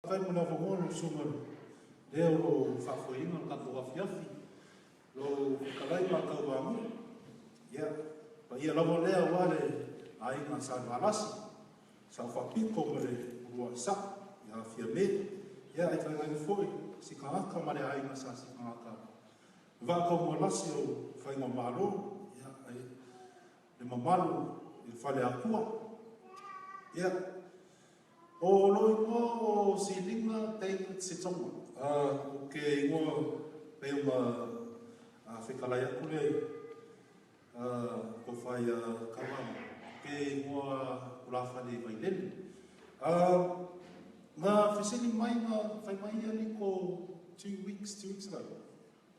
Whai muna whangono sunga leo ro whawhoinga kato awhiawhi. Lo kalai ma tau wangu. Ia, pa ia lawa lea wale a inga sa ngalasi. Sa whapiko mare urua isa, ia whia me. Ia, ai kai ngai fwoi, si kangaka mare a inga sa si kangaka. Waka mua lasi o whainga malo, ia, ai, le mamalu, i whale akua. Ia, o loi ngō o si linga David se tonga. O ke ngō peo ma whekalai aku lei. Ko whai kawanga. Ke ngō ulawhane vai lene. Ngā wheseni mai ngā whai mai ani ko 2 weeks ago.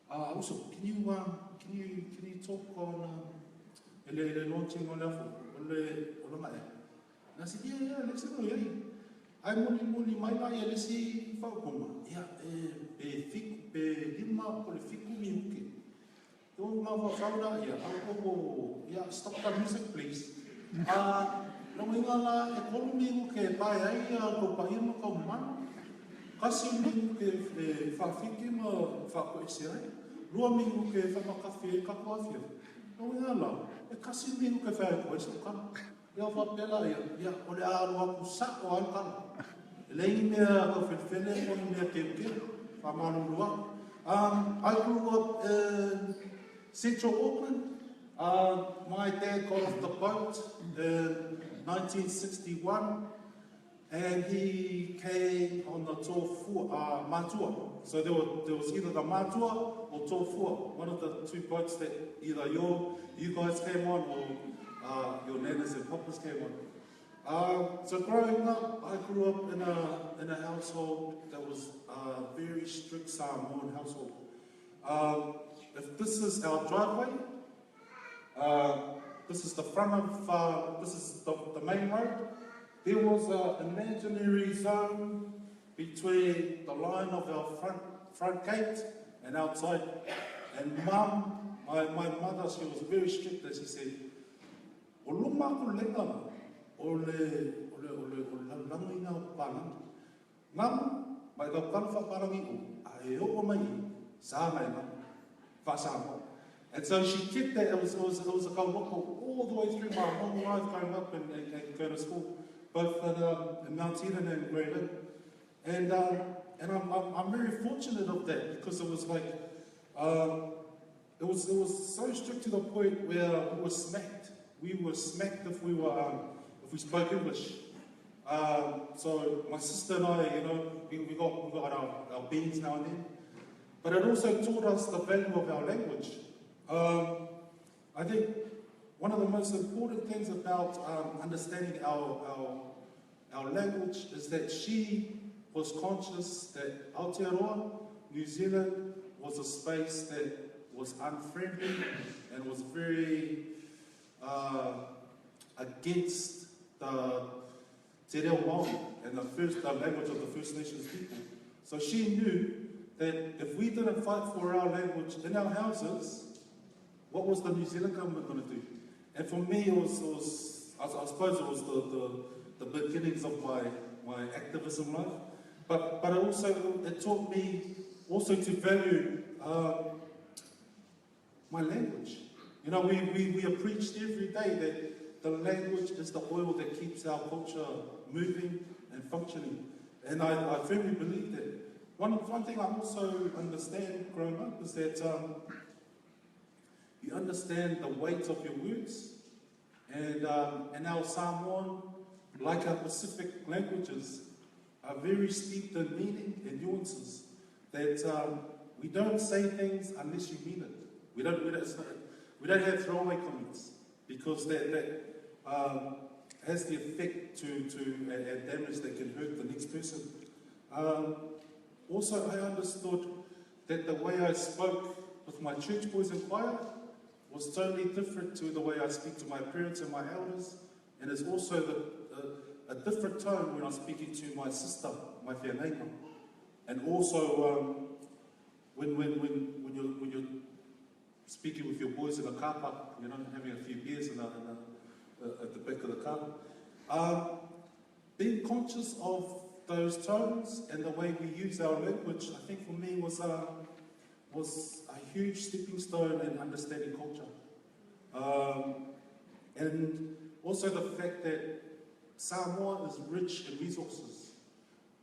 Also, can you talk on ele launching on level? Ole mai. And I said, yeah, let's go, yeah. Ai muli mai la ia lesi whakoma. Ia, pe lima po le fiku mi uke. Tō ngā whaura, ia, au ia, stop the music, please. Nau inga la, e kolu mi uke pai ai, ko pai ma kau manu. Kasi mi uke whawhiki ma whakoese ai. Lua mi uke whamakawhi e kako awhia. Nau inga la, e kasi mi uke whakoese kana. Ia whapela ia, ole aroa ku sa o alkana. Lei mea o whewhene o mea keuke, whamanu lua. I grew up in Central Auckland. My dad got off the boat in 1961 and he came on the Matua. So there was either the Matua or Tōfua, one of the two boats that either you guys came on or your nanas and papas came on. So growing up, I grew up in a household that was a very strict Samoan household. If this is our driveway, this is the front of, this is the main road, there was an imaginary zone between the line of our front gate and outside. And Mum, my mother, she was very strict, as she said, o luma ko lenga o le langaina o pānanga. Ngamu, mai kau kalawha parangi o, a e oko mai i, sā mai ngamu, whasāma. And so she kept that, it was a kaumoko all the way through my whole life growing up and going to school, both in Mount Eden and Greyland. And I'm very fortunate of that because it was like, it was so strict to the point where we were smacked. We were smacked if we spoke English. So my sister and I, we got our beans now and then. But it also taught us the value of our language. I think one of the most important things about understanding our language is that she was conscious that Aotearoa, New Zealand, was a space that was unfriendly and was very against the Te Reo Māori and the language of the First Nations people. So she knew that if we didn't fight for our language in our houses, what was the New Zealand government going to do? And for me, I suppose it was the beginnings of my activism life. But it taught me also to value my language. We are preached every day that the language is the oil that keeps our culture moving and functioning. And I firmly believe that. One thing I also understand growing up is that you understand the weight of your words. And our Samoan, like our Pacific languages, are very steeped in meaning and nuances. That we don't say things unless you mean it. We don't have throwaway comments because that has the effect to and damage that can hurt the next person. Also, I understood that the way I spoke with my church boys and choir was totally different to the way I speak to my parents and my elders, and it's also a different tone when I'm speaking to my sister, my whianeima. And also, when you're speaking with your boys in a car park, having a few beers at the back of the car, being conscious of those tones and the way we use our language, I think for me was a huge stepping stone in understanding culture. And also the fact that Samoa is rich in resources.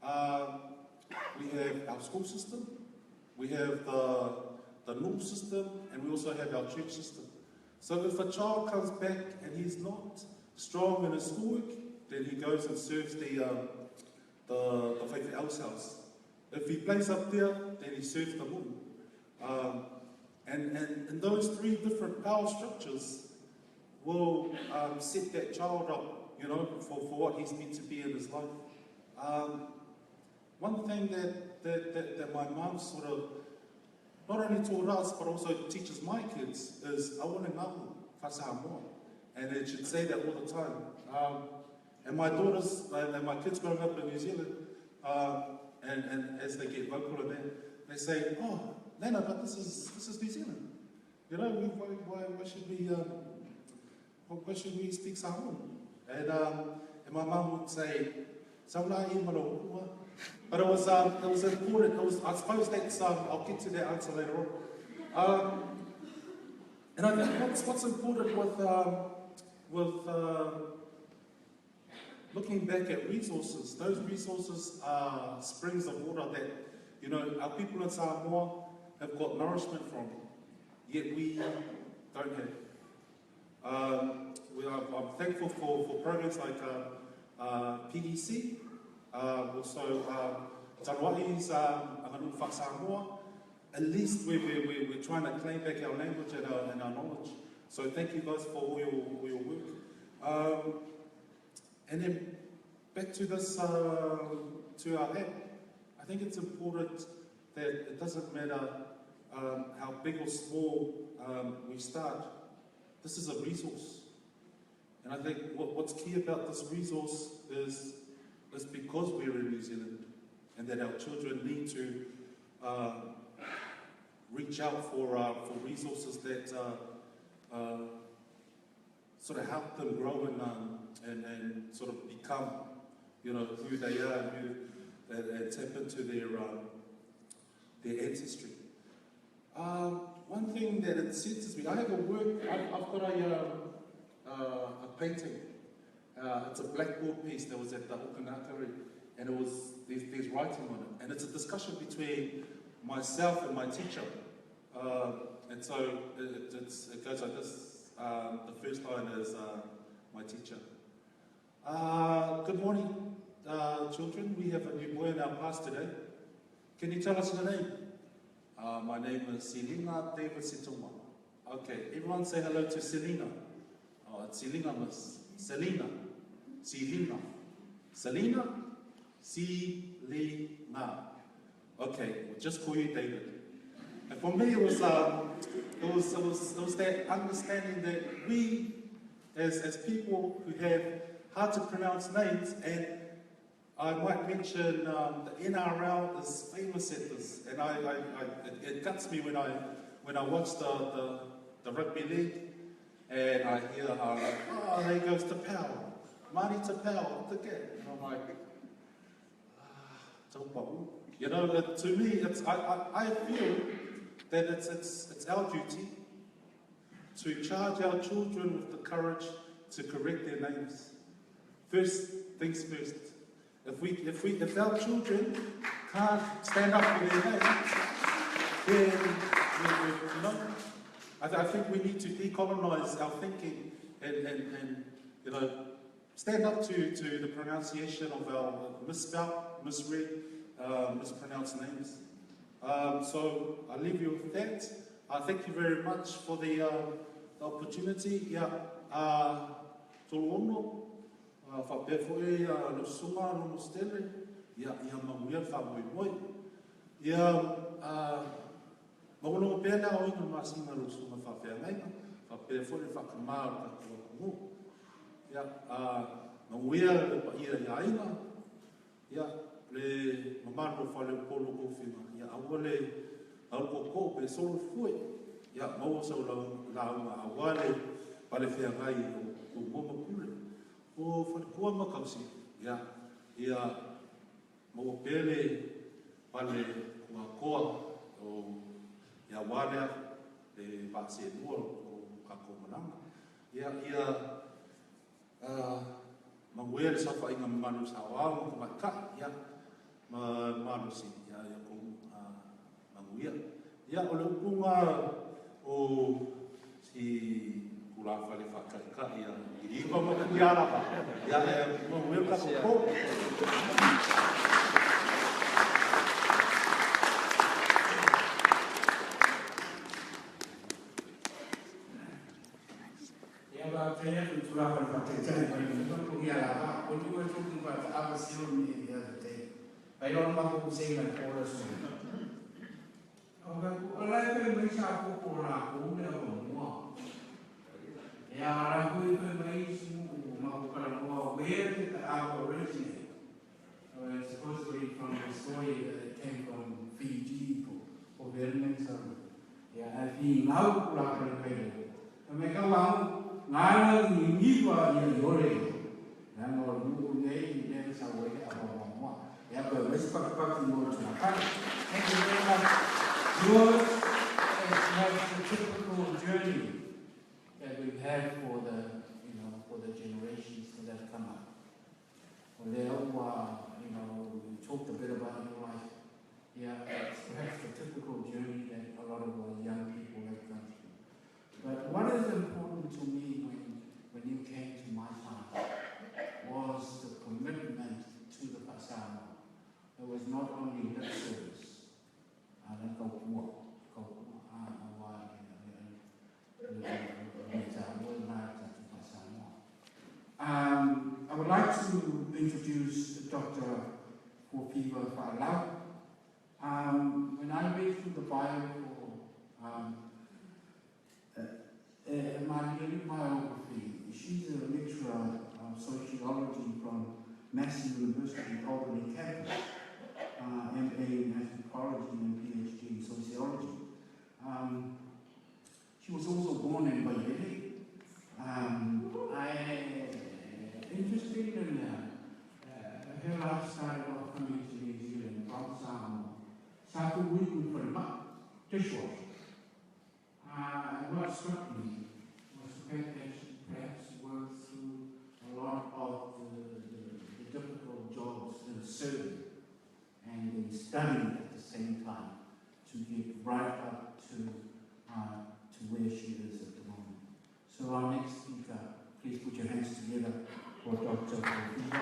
We have our school system, we have the normal system, and we also have our church system. So if a child comes back and he's not strong in his schoolwork, then he goes and serves the Whaiwhi El's house. If he plays up there, then he serves the moon. And those three different power structures will set that child up, you know, for what he's meant to be in his life. One thing that my mum sort of not only taught us, but also teaches my kids is awane ngamu whasamoa. And they should say that all the time. And my daughters and my kids growing up in New Zealand, and as they get vocal in that, they say, "Oh, Nana, but this is New Zealand. You know, why should we speak Samoan?" And my mum would say, "Sauna I malo." But it was important. I suppose that's I'll get to that answer later on. And I think what's important with looking back at resources, those resources are springs of water that, you know, our people in Samoa have got nourishment from, yet we don't have. I'm thankful for programs like PEC, also Tarawai's Anganu Whaksamoa. At least we're trying to claim back our language and our knowledge. So thank you guys for all your work. And then back to this, to our app. I think it's important that it doesn't matter how big or small we start. This is a resource. And I think what's key about this resource is because we're in New Zealand and that our children need to reach out for resources that sort of help them grow and sort of become, you know, who they are and tap into their ancestry. One thing that it senses me, I have a work, I've got a painting. It's a blackboard piece that was at the Auckland NZ, and there's writing on it, and it's a discussion between myself and my teacher. And so it goes like this. The first line is my teacher. Good morning, children. We have a new boy in our class today. Can you tell us your name? My name is Selina David Situma. Okay, everyone say hello to Selina. Oh, it's Selina, miss. Selina. Selina. Selina? Selina. Okay, we'll just call you David. And for me, it was that understanding that we, as people who have hard to pronounce names, and I might mention the NRL is famous at this, and it guts me when I watch the rugby league, and I hear oh, there goes to power, money to power, to get, and I'm like, you know, to me, it's I feel that it's our duty to charge our children with the courage to correct their names. First things first. If our children can't stand up for their names, then you know, I think we need to decolonize our thinking and you know, stand up to the pronunciation of our misspelled, misread, mispronounced names. So I leave you with that. Thank you very much for the opportunity. Yeah, tolono, whapewhoi, lusuma, no stele. Yeah, mamuia whamoi. Yeah, magono pena o ina masina lusuma whawhengaina. Whapewhoi whakamara ka kuakumu. Yeah, mamuia le paia yaina. Yeah, le mamano whale polo kofina. Ya awale au ko pe solo foi ya mau so la awale pale fia ngai o mo pule o fa ko ma kausi ya mo pele pale kua koa o ia wale le pase nuo o kakomananga ia mawele safa inga manu sawa mo maka ia manu si ia ko manguia ia o le punga o si kula fale fakaka ia iri ko mo ia la pa ia mo mawele ka ko Saya itulah berpakaian dengan pengiara. When we were talking about the other ceremony the other day, I don't know who say that for us. Oleh kerana siapa orang aku ni orang ya aku itu macam mau kalau where did our originate? Supposedly from the story that it came from Fiji or Vietnam. Ya, tapi mau pulang kerana mereka mau ngana ni wa ya yore na no lu nei ne sa we apa mo ya ko wes pa mo na ka and yours has the typical journey that we've had for the for the generations that have come up. Well, we talked a bit about your life. Yeah, it's perhaps the typical journey that a lot of our young people have gone through. But what is important to me when you came to my farm was the commitment to the Pasama. It was not only lip service. I would like to introduce Dr. Kofiwa Falau. When I read through the Bible, my biography, she's a lecturer of sociology from Measina University, Auckland campus, MA in anthropology and PhD in sociology. She was also born in Waiere. Interesting in her life started off coming to New Zealand from Samoa. Saku Wiku for the dishwasher. What struck me was the fact that she perhaps worked through a lot of the difficult jobs in serving and in studying at the same time to get right up to where she is at the moment. So our next speaker, please put your hands together for Dr. Kofiwa.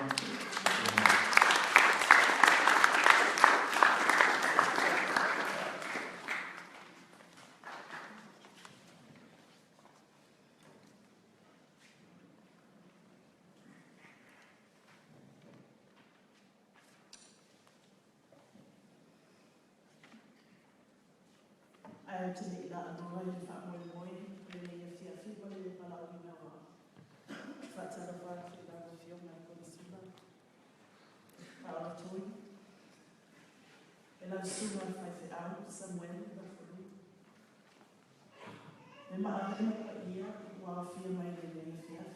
Today that I'm going to find my boy, really, if you feel really about me now. That's a lot of that of your my consumer. Our toy. And I'm soon on 5 hours somewhere in the food. And my idea while I feel my living here.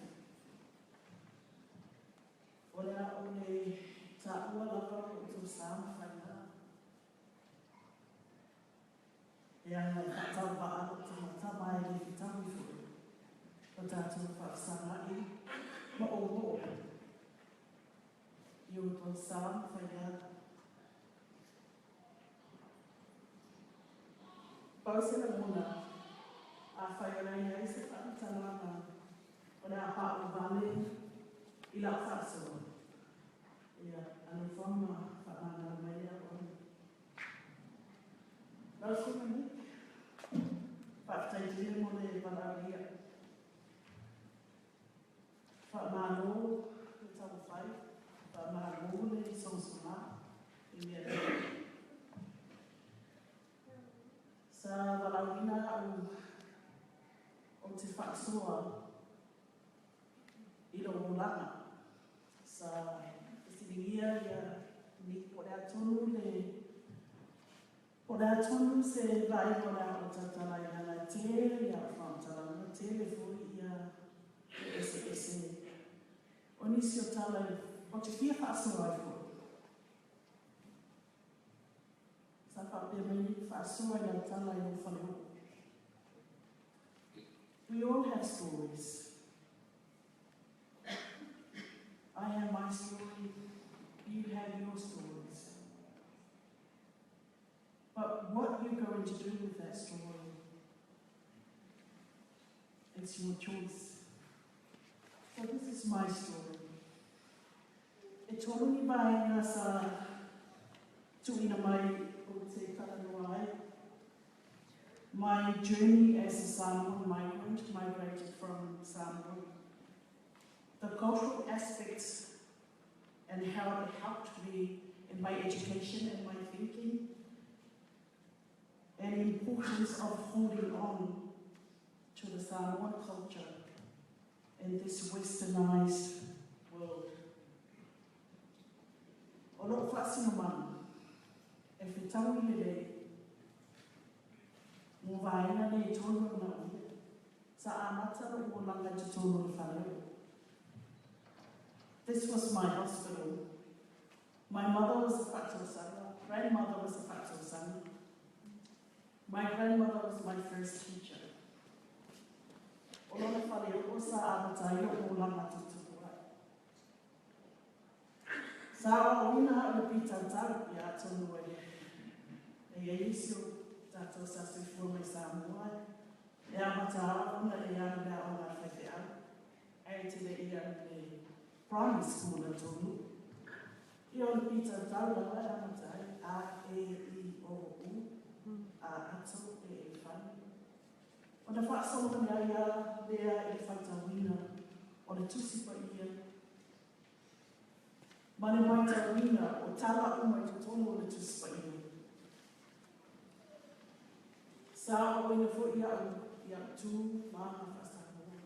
Well, I only tap one of to some find out. Yang tambah tambah di kita itu, tetapi faksa ini mau itu salam saya. Pasal mula, apa yang saya sebut sama pada apa ubahnya ilah faksa. Ya, anu forma fakana maya on. Lalu ni. Fakta ini mulai berakhir. Pak Manu kita buat, Pak Manu ni sonsuma ini ada. Sa balawina tifak soal ilo mulana sa isidia ya ni pada tonu le. Ora tonu se vai ora o tatala ya la tele ya fantala na telefoni ya esse onisio tala o te fia faso ai fo sa whapemeni whaasua I tala I o whanau. We all have stories. I have my story, you have your stories. But what you're going to do with that story, it's your choice. So this is my story. E tōruni mai ngā sa tuina mai o te karanoa ai. My journey as a Samoan migrant, migrated from Samoa. The cultural aspects and how it helped me in my education and my thinking, and the importance of holding on to the Samoan culture in this westernized world. O loo whaasino mana, e whitau I lele, mō vaena ne tonu na ui, sa amata o langa te tonu I whanau. This was my hospital. My mother was a whātuasanga, grandmother was a whātuasanga. My grandmother was my first teacher. O lona whare o sa amatai o langa te tuku ai. Sa o ina o pita tau I a tonu e. E eisio tato sa sifua mai Samoa. E amata ona e ana mea o ngā whaiwhea. E te le ia me primary school at tonu. I o pita tau la wai amatai a e I o u. A ato e whani. O na whaasonga mea ia lea e whaitawina o na tusipa ia. Mane mai tawina o tala umai te tono o na tusipa ia. Sa o ina fo ia tū maha whasangoa.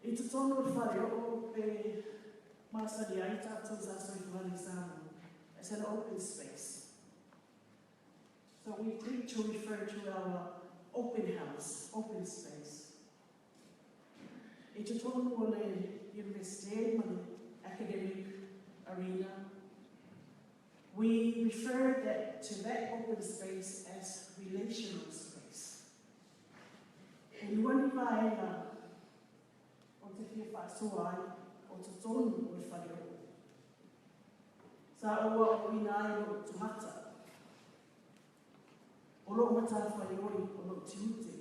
I te tono o whare o pe masari ai tātou zaso I whare Samoa. It's an open space. So we tend to refer to our open house, open space. I te tonu o le university, ma academic arena, we refer to that open space as relational space. And when I o te whia whaasua ai, o te tonu o le whare o. Sa oa o ina ai o tumata. O loo mata whai oi o loo tiute.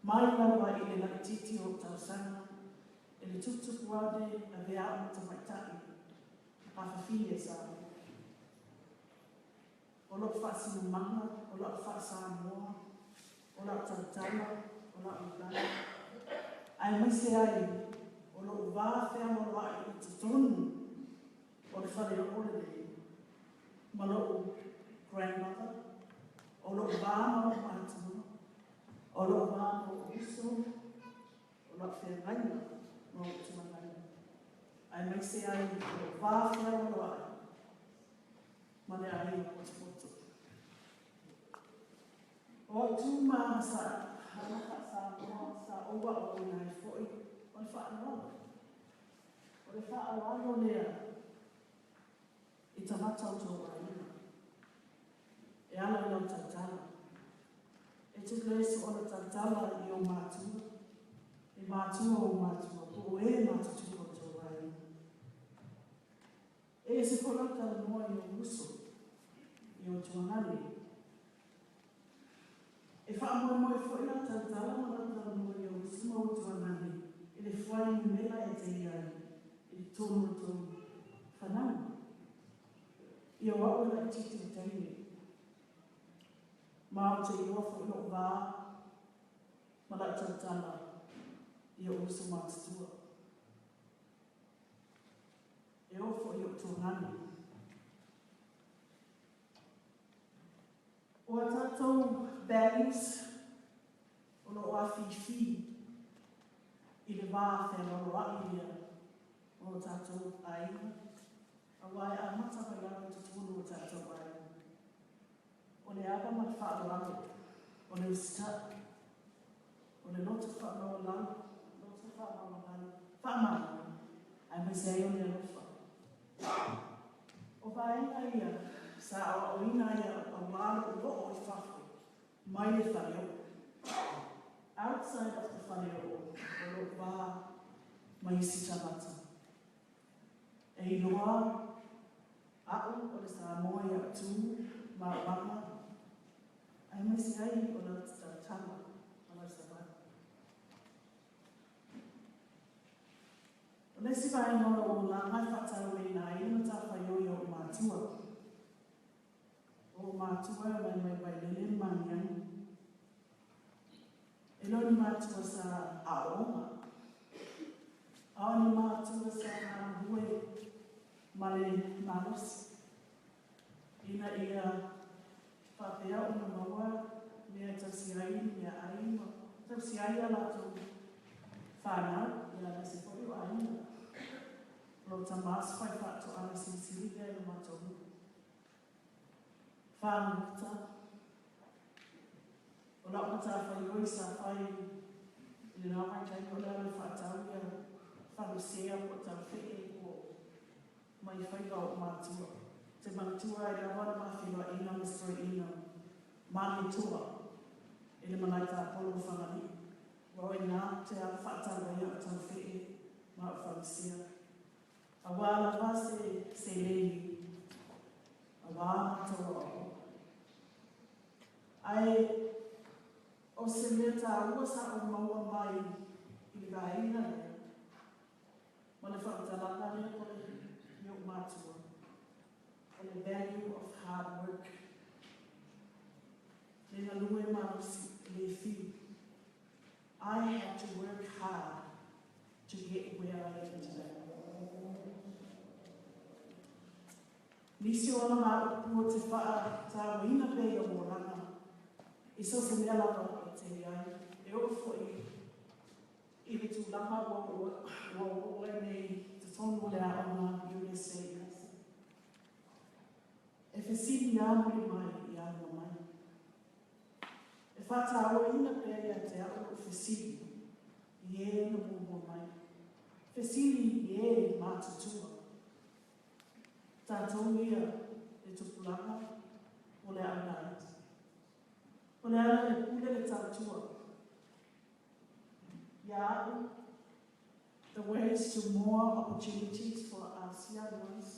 Mai lawa I le laititi o tausanga. E le tutuku ade a vea o te maitai. A whawhine sa. O loo whaasina manga, o loo whaasa moa, o loo tautama, o loo ulana. Ai maise ai, o loo wāwhea mo loa I te tonu. O le whare o le Malo grandmother, o lo vama o mātua, o lo vama o uso, o lo whengaina mo tumangaina. Ai mai se ai o lo vāwhia o lo ai, mane ai o potopoto. O tū maa sa, hanaka sa owa o nai foi, o le whaanoa. O le whaanoa lea, I tamata o tō waina. E ala I o tatala. E te leso o le tatala I o mātua. E mātua o mātua, o e mātua o tō waina. E se polata noa I o uso, I o tuanani. E whaamoe moe whaina tatala malata noa I o uso o tuanani. E le whai mea e te iai, I tōnu tō whanau. I o au la titi o taini. Mā o te iwa fo I o wā, ma la tatala I o uso mātua. E o fo I o tōngani. O a tātou values, o lo o a whiwhi, I le wā whenua o a ia, o tātou aina. Awai a mata mai lana te tūnu o tātou ai. O le apa mai whaarame, o le usita, o le loto whaanoa lana, loto whaanoa lana, whaamana, ai mai sei o le lofa. O wha vaenga ia, sa o ina ia a wālo o o I whawhi, mai le whaneo. Outside of the whaneo o lo wā mai si tamata. E loa, au o le sa moa ia tū, ma wanga, ai mai si ai o le tama, o le sa wā. O le si vai ngoro o la ngai whatau e nā ina ta whaioi o mātua. O mātua mai lele maniani. E lo ni mātua sa aonga. Ao ni mātua sa hue male malusi. Ina ia whapea o na maua mea tausiai, mea aima. Tausiai ala tau whanau, ia se pori o aina. Lo tamas whai whato ana sinsiri kia i matohu. Whamuta. O lau mata whai oi sa whai i rā mai kai o lea me whatau ia whanusea o tau whee o mai whai o mātua. Te manatua e la wana mawhiwa ina mistoi ina mahi tua. E le manai tā polo whangani. Wau e nā te a whatau ia o tau whee ma o whanusea. A wāna wā se lehi, a wāna toa o. Ai, o se mea tā ua sa o maua mai I le kāina lea. Ma le whakatalaka lea ko le mea o mātua. O le value of hard work. Le na lue marusi le fi. I had to work hard to get where I am today. Nisi o na mā te wha tā wina pēia mō rana. I so se mea lapa o te iai. E o fwoi. I le tū lapa o e nei te tonu le a ona USA. E whesini a mori mai I ana mai. E whata o ina pēia te a o whesini. I e na mō mai. Whesini I e mātutua. Tātou ia e tupulanga o le ana. O le ana e pule le tātua. Ia the ways to more opportunities for us young ones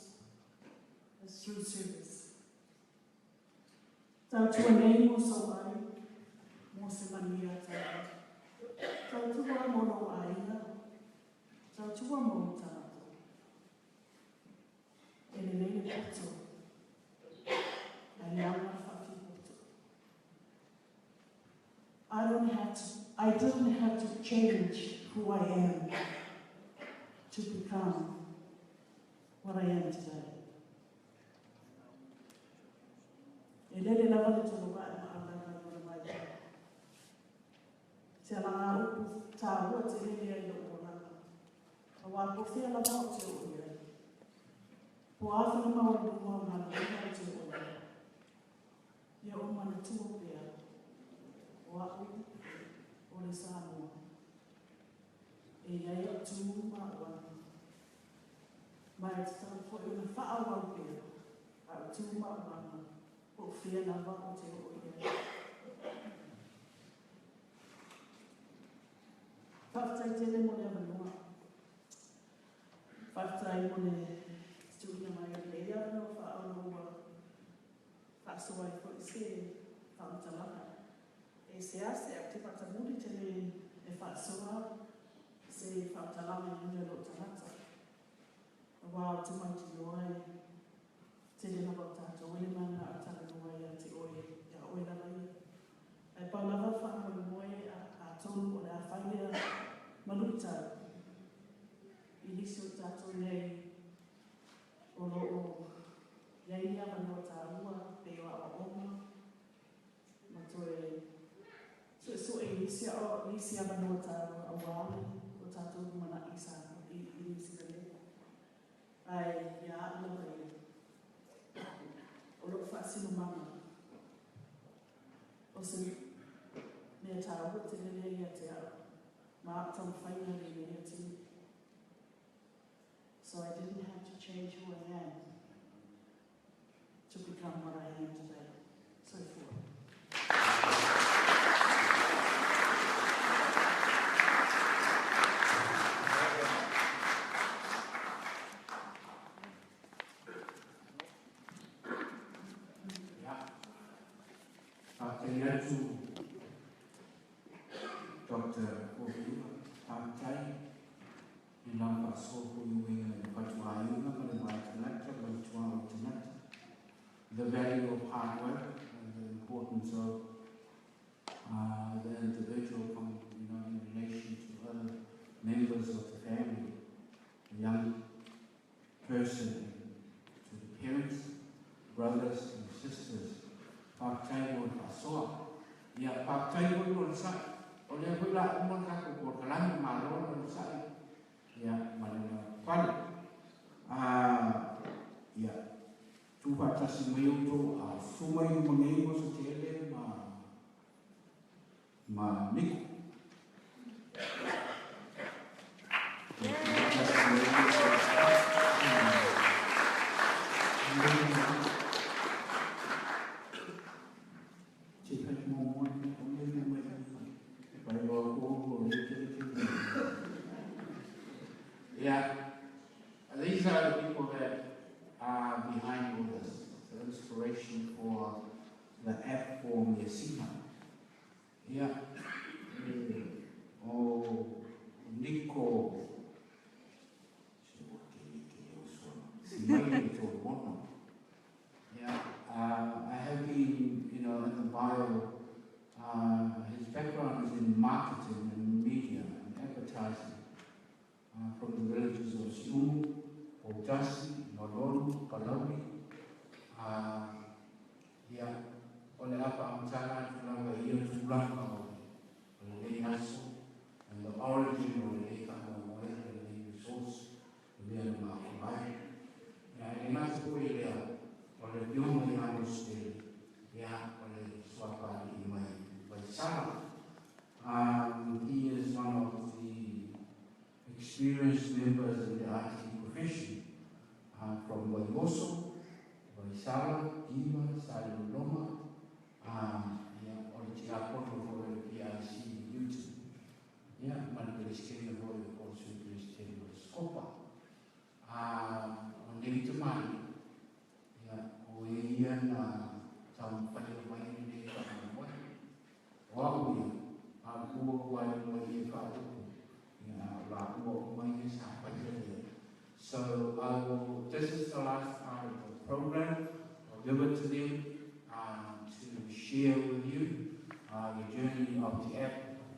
is through service. Tātua nei mo so ai, mo se mania tātua. Tātua mono aina, tātua mo tātua. E le nei poto. Ai ama whaki poto. I didn't have to change who I am to become what I am today. E lele lava le tolo wa e maana na mai. Te alanga upu tā ua te lele ai o langa. A wā pofia lava o te o ia. Po awhana maua ni mua mana o te o ia. Ia o mana tua pia. O aku o le Samoa. E iai o tū maua. Mai te tau po i una whaawau pia. A o tū maua. O whia lava o te o ia. Whaftai tele mo le manua. Whaftai mo le stuina mai o lea no whaanoa. Whaasawai po I se whaamatalaka. E se ase a te whatamuri tele e whaasoa se whaatalama I nuna lo tanata. A wā te mai te noai tele na wau tātou ele mana a tala noai a te oe a oe lalai. Ai pau lava whanau moe a tonu o le a whailea manutau. I nisi o tātou nei o lo o iaia manoa tā ua, peo a oma. Ma toe so e nisi a manoa tā a wāle o tātou mana I sa I nisi ka le. Ai, ia ala mai. O lo whaasino mama. O se mea tā ua te lele ia te au. Ma aptang whaina le mea te. So I didn't have to change who I am come what I am today. So forth. Thank you, Dr. Obi, Pantai, in Lamba Soko, the value of hard work and the importance of the individual in relation to other members of the family, the young person, to the parents, brothers and sisters. Partai pun pasal, ya partai pun saya. Oleh pula umur aku berkelan malu pun saya, ya mana kual, ya cuba kasih menyuruh semua yang mengenai sejarah nik. Yeah, these are the people that are behind all this, the inspiration for the app for Measina. Yeah, Nico, yeah, I have been, in the bio, his background is in marketing and media and advertising. From the villages of Sumu, Ojasi, Nolonu, Kalawi. Oleh apa amcaran selama ia tulang oleh nasu, and the origin oleh kamu oleh resource oleh makai. Ini nasu oleh biom yang harus oleh suapa imai bersama. He is one of experienced members in the IT profession from Waimoso, Waisara, Giva, Saluloma, Original for the PIC YouTube. Manifestation of the also Christian Scopa. On the Italy, we some funny way So this is the last part of the program. I'll give it to them to share with you the journey of the app,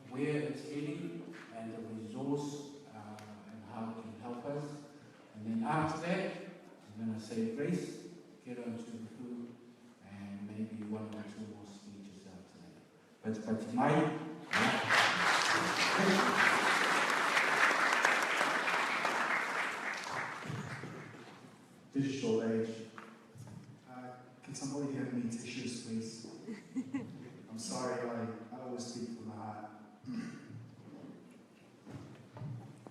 where it's heading, and the resource and how it can help us. And then after that, I'm going to say grace, get on to the food, and maybe one or two more speeches after that. But tonight, digital age. Can somebody have me tissues, please? I'm sorry, I always speak from the heart.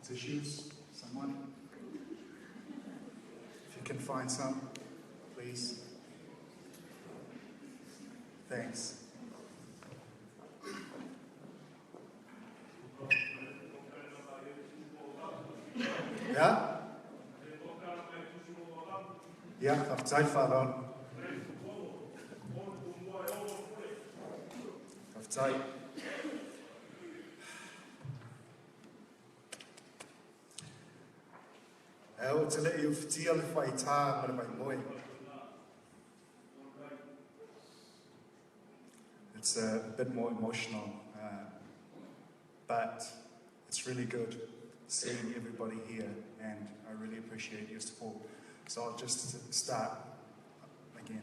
Tissues, someone? If you can find some, please. Thanks. Yeah? Yeah, I've tried far. I've tried. To let you feel if I time and my boy. It's a bit more emotional, but it's really good seeing everybody here, and I really appreciate your support. So I'll just start again.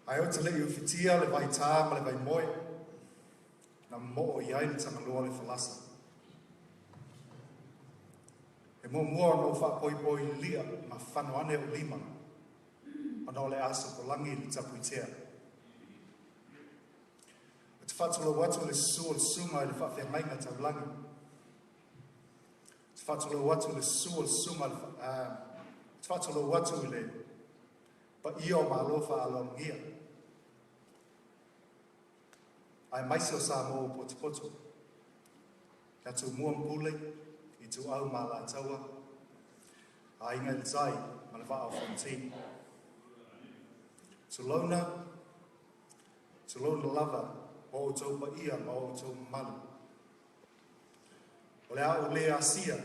I ought to let you feel if I time and if I boy. I'm more yain tamalua le falasa. Mo mua no fa poi lia ma fano ane o lima. Ono le aso ko langi le tapuitea. Te fatolo watu le su le suma le fa fe mainga ta langi. Te fatolo watu le su le suma te fatolo watu le pa ia o malofa along here. Ai maise o Samoa o potopoto. Ka tu mua mpule, I tu au mala taua. A inga il zai, malava au fonti. Tu lona lava, o o tau pa ia, ma o tau malu. O le au le asia,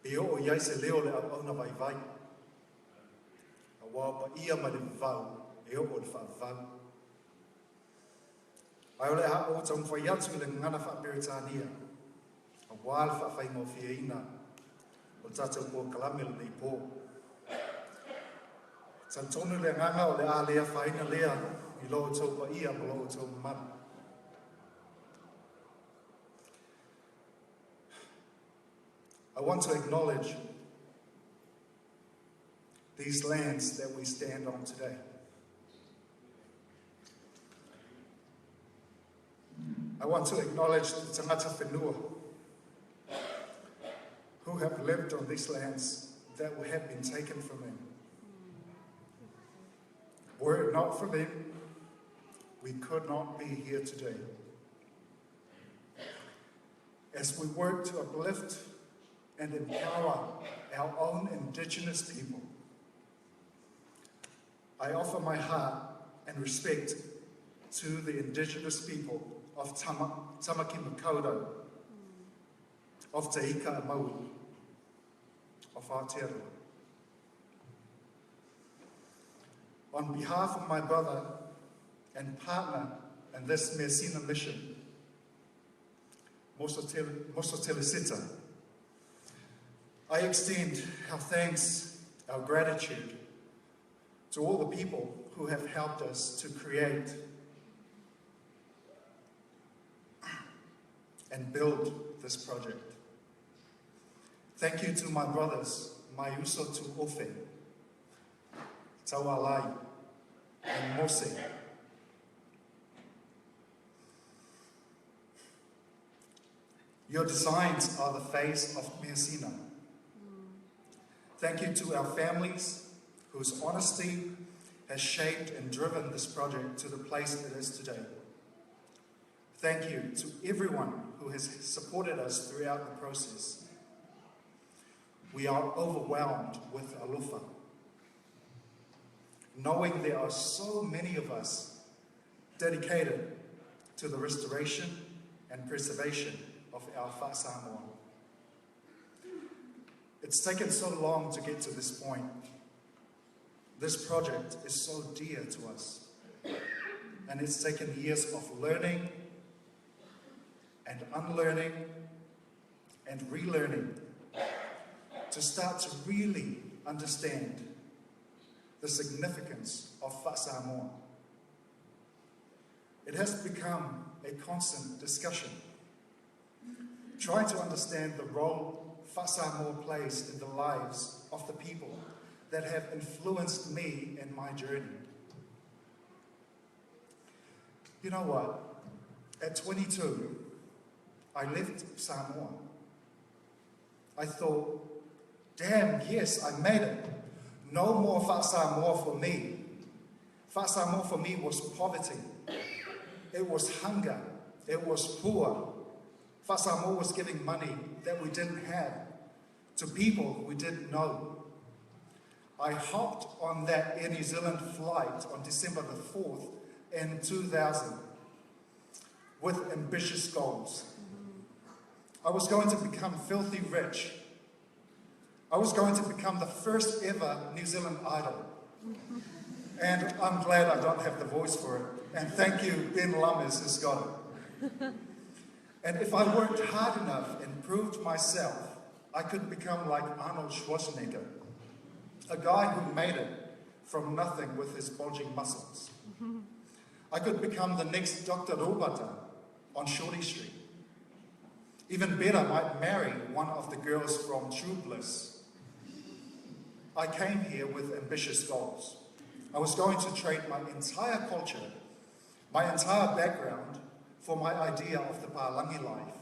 e o iaise leo le au na vai vai. A wā pa ia ma le vau, e o le wha vau. Ai o le a o tau mwhai atu le ngana wha peritania. A wā le wha whai mo fia ina, o tātou pō kalame le nei pō. Tantonu le nganga o le a lea whaina lea, I lo tau pa ia ma lo tau malu. I want to acknowledge these lands that we stand on today. I want to acknowledge the tangata whenua who have lived on these lands that have been taken from them. Were it not for them, we could not be here today. As we work to uplift and empower our own Indigenous people, I offer my heart and respect to the Indigenous people of Tamaki Makaurau, of Te Ika Maui, of Aotearoa. On behalf of my brother and partner in this Measina mission, Mosotele Sita, I extend our thanks, our gratitude to all the people who have helped us to create and build this project. Thank you to my brothers, Maiuso tu Ofe, Tawalai, and Mose. Your designs are the face of Measina. Thank you to our families whose honesty has shaped and driven this project to the place it is today. Thank you to everyone who has supported us throughout the process. We are overwhelmed with alofa, knowing there are so many of us dedicated to the restoration and preservation of our wha Samoa. It's taken so long to get to this point. This project is so dear to us, and it's taken years of learning and unlearning and relearning to start to really understand the significance of wha Samoa. It has become a constant discussion, trying to understand the role wha Samoa plays in the lives of the people that have influenced me in my journey. You know what? At 22, I left Samoa. I thought, damn, yes, I made it. No more wha Samoa for me. Wha Samoa for me was poverty. It was hunger. It was poor. Wha Samoa was giving money that we didn't have to people we didn't know. I hopped on that Air New Zealand flight on December the 4th in 2000 with ambitious goals. I was going to become filthy rich. I was going to become the first ever New Zealand Idol. And I'm glad I don't have the voice for it. And thank you, Ben Lammers has got it. And if I worked hard enough and proved myself, I could become like Arnold Schwarzenegger, a guy who made it from nothing with his bulging muscles. I could become the next Dr. Robata on Shorty Street. Even better, I might marry one of the girls from True Bliss. I came here with ambitious goals. I was going to trade my entire culture, my entire background, for my idea of the Pālangi life.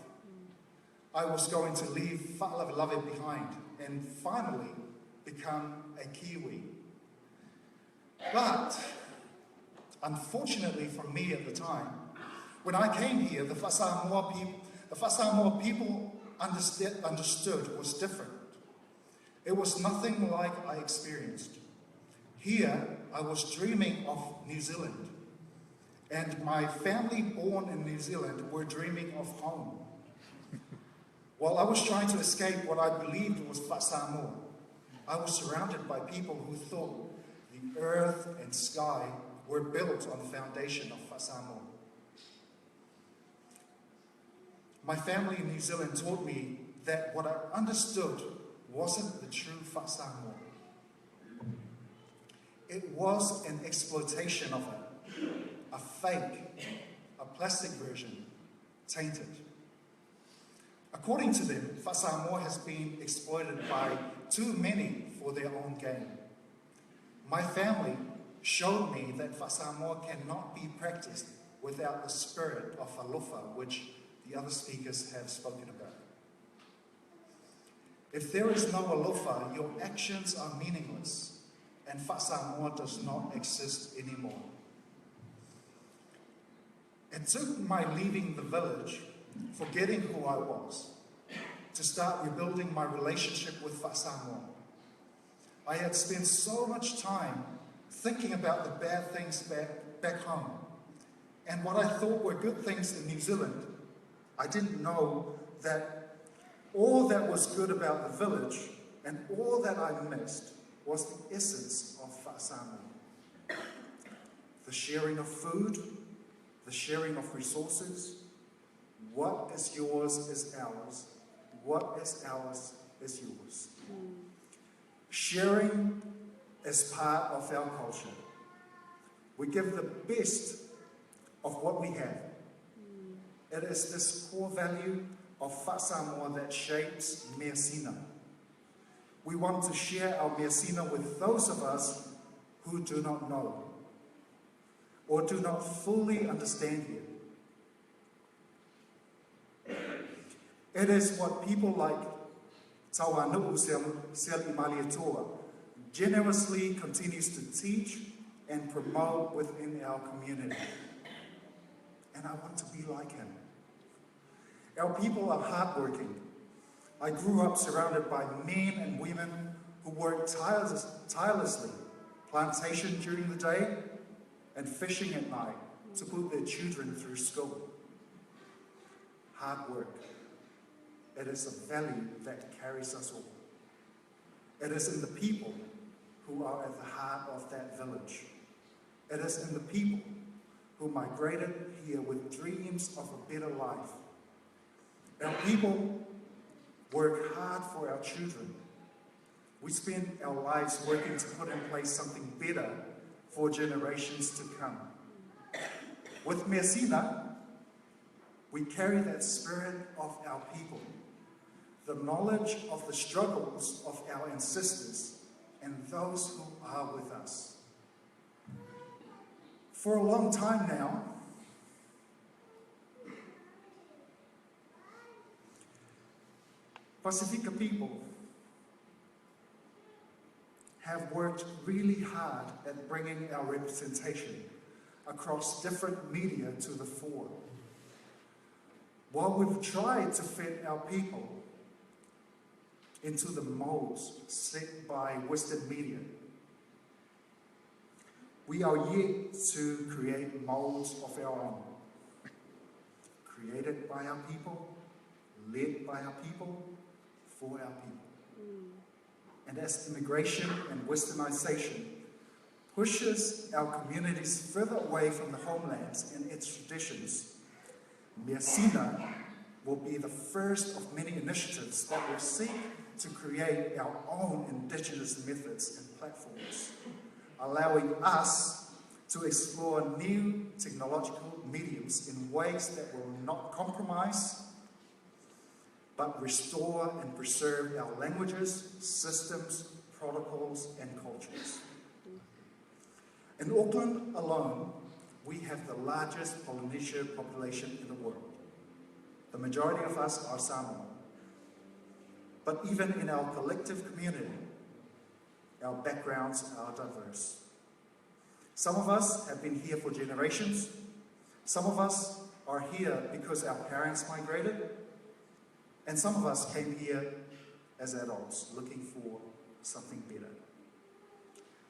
I was going to leave whaalawelawe behind and finally become a Kiwi. But, unfortunately for me at the time, when I came here, the Whasamoa people understood was different. It was nothing like I experienced. Here, I was dreaming of New Zealand, and my family born in New Zealand were dreaming of home. While I was trying to escape what I believed was Whasamoa, I was surrounded by people who thought the earth and sky were built on the foundation of Whasamoa. My family in New Zealand taught me that what I understood wasn't the true Whasamoa. It was an exploitation of it, a fake, a plastic version, tainted. According to them, Whasamoa has been exploited by too many for their own gain. My family showed me that Whasamoa cannot be practiced without the spirit of alofa, which the other speakers have spoken about. If there is no alofa, your actions are meaningless, and Whasamoa does not exist anymore. It took my leaving the village, forgetting who I was, to start rebuilding my relationship with Whasamoa. I had spent so much time thinking about the bad things back home, and what I thought were good things in New Zealand. I didn't know that all that was good about the village and all that I missed was the essence of Whasamoa. The sharing of food, the sharing of resources. What is yours is ours. What is ours is yours. Sharing is part of our culture. We give the best of what we have. It is this core value of Whasamoa that shapes Measina. We want to share our Measina with those of us who do not know or do not fully understand yet. It is what people like Tauanu'u Sel Imaliatoa generously continues to teach and promote within our community. And I want to be like him. Our people are hardworking. I grew up surrounded by men and women who work tirelessly, plantation during the day and fishing at night to put their children through school. Hard work. It is a value that carries us all. It is in the people who are at the heart of that village. It is in the people who migrated here with dreams of a better life. Our people work hard for our children. We spend our lives working to put in place something better for generations to come. With Measina, we carry that spirit of our people, the knowledge of the struggles of our ancestors and those who are with us. For a long time now, Pacifica people have worked really hard at bringing our representation across different media to the fore. While we've tried to fit our people into the molds set by Western media, we are yet to create molds of our own, created by our people, led by our people, for our people. And as immigration and westernization pushes our communities further away from the homelands and its traditions, Measina will be the first of many initiatives that will seek to create our own indigenous methods and platforms, allowing us to explore new technological mediums in ways that will not compromise but restore and preserve our languages, systems, protocols, and cultures. In Auckland alone, we have the largest Polynesia population in the world. The majority of us are Samoan. But even in our collective community, our backgrounds are diverse. Some of us have been here for generations. Some of us are here because our parents migrated. And some of us came here as adults looking for something better.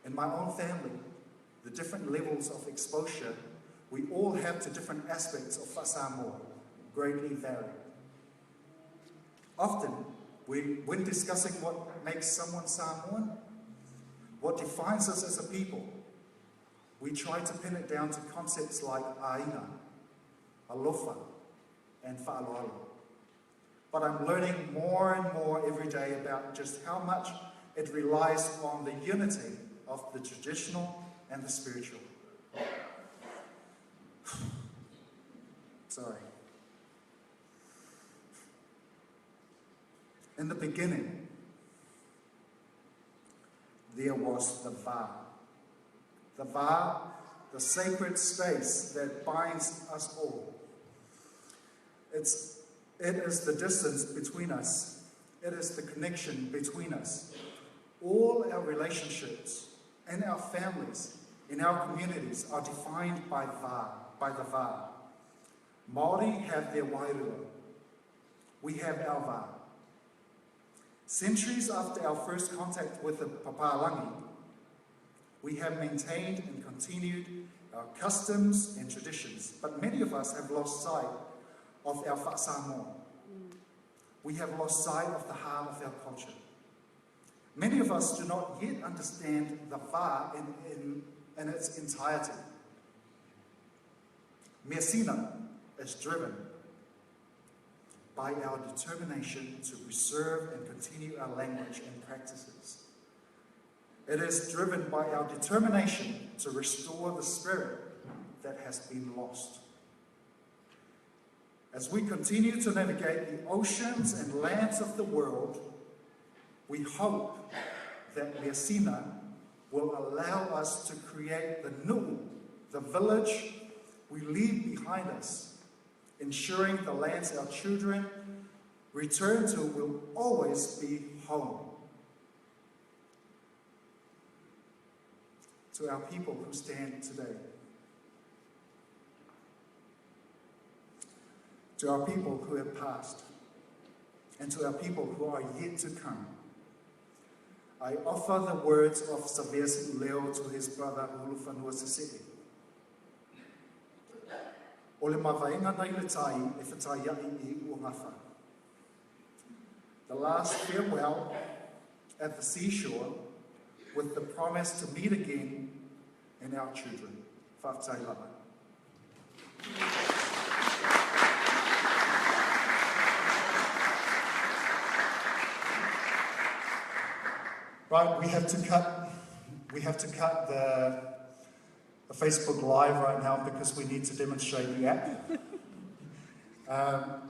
In my own family, the different levels of exposure we all have to different aspects of Samoa greatly vary. Often, when discussing what makes someone Samoan, what defines us as a people, we try to pin it down to concepts like aina, alofa, and fa'aloalo. But I'm learning more and more every day about just how much it relies on the unity of the traditional and the spiritual. Sorry. In the beginning, there was the va. The va, the sacred space that binds us all. It is the distance between us. It is the connection between us. All our relationships and our families in our communities are defined by the va. Māori have their wairua. We have our va. Centuries after our first contact with the Papalangi, we have maintained and continued our customs and traditions, but many of us have lost sight of our whaasamoa. We have lost sight of the heart of our culture. Many of us do not yet understand the va in its entirety. Measina is driven by our determination to preserve and continue our language and practices. It is driven by our determination to restore the spirit that has been lost. As we continue to navigate the oceans and lands of the world, we hope that Measina will allow us to create the nu'u, the village we leave behind us, ensuring the lands our children return to will always be home. To our people who stand today, to our people who have passed, and to our people who are yet to come, I offer the words of Savesi Leo to his brother Ulufanua Sesei. O le mawhainga nei le tai e whatai ai I uahafa. The last farewell at the seashore with the promise to meet again in our children. Whaatai lava. Right, we have to cut the Facebook Live right now because we need to demonstrate the app.